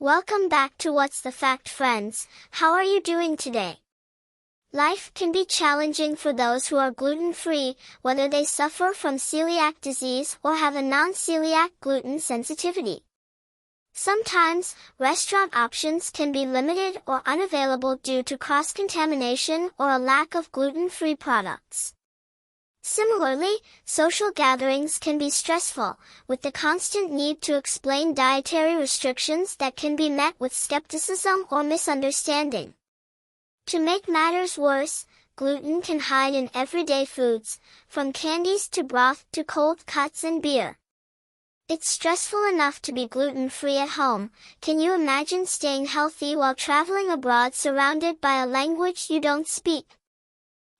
Welcome back to What's the Fact, friends. How are you doing today? Life can be challenging for those who are gluten-free, whether they suffer from celiac disease or have a non-celiac gluten sensitivity. Sometimes, restaurant options can be limited or unavailable due to cross-contamination or a lack of gluten-free products. Similarly, social gatherings can be stressful, with the constant need to explain dietary restrictions that can be met with skepticism or misunderstanding. To make matters worse, gluten can hide in everyday foods, from candies to broth to cold cuts and beer. It's stressful enough to be gluten-free at home. Can you imagine staying healthy while traveling abroad surrounded by a language you don't speak?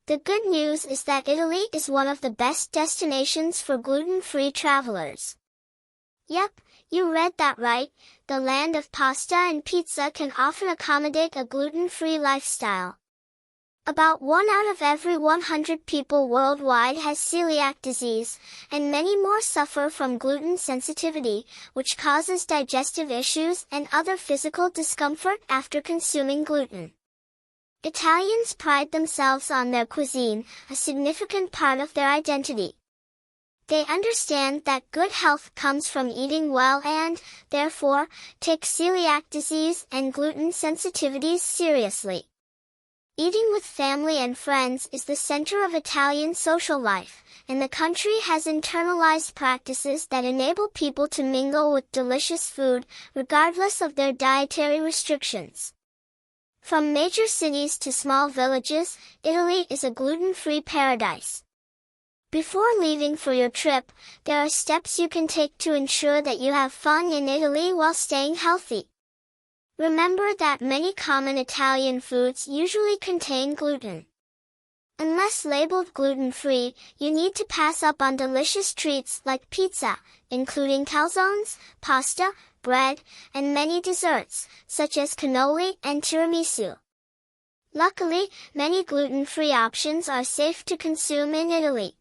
The good news is that Italy is one of the best destinations for gluten-free travelers. Yep, you read that right. The land of pasta and pizza can often accommodate a gluten-free lifestyle. About 1 out of every 100 people worldwide has celiac disease, and many more suffer from gluten sensitivity, which causes digestive issues and other physical discomfort after consuming gluten. Italians pride themselves on their cuisine, a significant part of their identity. They understand that good health comes from eating well and, therefore, take celiac disease and gluten sensitivities seriously. Eating with family and friends is the center of Italian social life, and the country has internalized practices that enable people to mingle with delicious food, regardless of their dietary restrictions. From major cities to small villages, Italy is a gluten-free paradise. Before leaving for your trip, there are steps you can take to ensure that you have fun in Italy while staying healthy. Remember that many common Italian foods usually contain gluten. Unless labeled gluten-free, you need to pass up on delicious treats like pizza, including calzones, pasta, bread, and many desserts, such as cannoli and tiramisu. Luckily, many gluten-free options are safe to consume in Italy.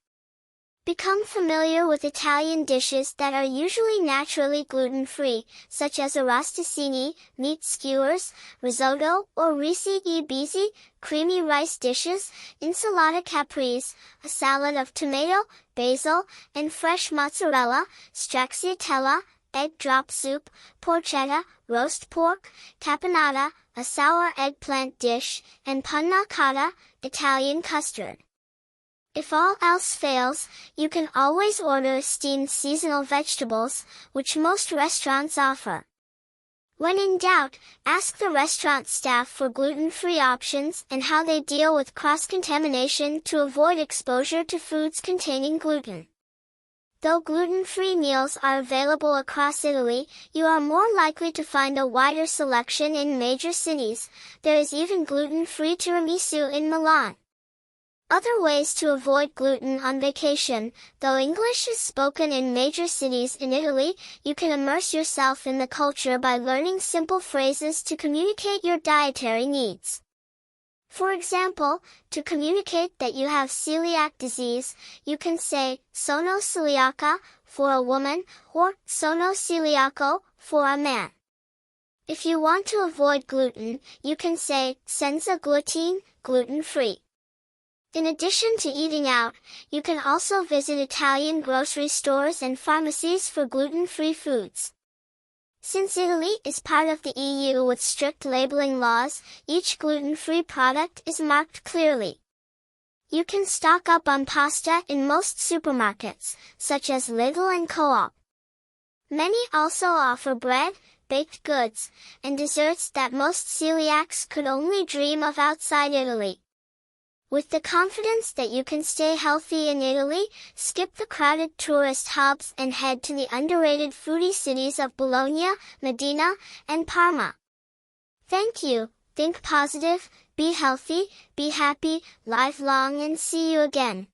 Become familiar with Italian dishes that are usually naturally gluten-free, such as arrosticini, meat skewers, risotto or risi e bisi, creamy rice dishes, insalata caprese, a salad of tomato, basil, and fresh mozzarella, stracciatella, egg drop soup, porchetta, roast pork, caponata, a sour eggplant dish, and panna cotta, Italian custard. If all else fails, you can always order steamed seasonal vegetables, which most restaurants offer. When in doubt, ask the restaurant staff for gluten-free options and how they deal with cross-contamination to avoid exposure to foods containing gluten. Though gluten-free meals are available across Italy, you are more likely to find a wider selection in major cities. There is even gluten-free tiramisu in Milan. Other ways to avoid gluten on vacation. Though English is spoken in major cities in Italy, you can immerse yourself in the culture by learning simple phrases to communicate your dietary needs. For example, to communicate that you have celiac disease, you can say, sono celiaca, for a woman, or sono celiaco, for a man. If you want to avoid gluten, you can say, senza glutine, gluten-free. In addition to eating out, you can also visit Italian grocery stores and pharmacies for gluten-free foods. Since Italy is part of the EU with strict labeling laws, each gluten-free product is marked clearly. You can stock up on pasta in most supermarkets, such as Lidl and Co-op. Many also offer bread, baked goods, and desserts that most celiacs could only dream of outside Italy. With the confidence that you can stay healthy in Italy, skip the crowded tourist hubs and head to the underrated foodie cities of Bologna, Modena, and Parma. Thank you. Think positive, be healthy, be happy, live long, and see you again.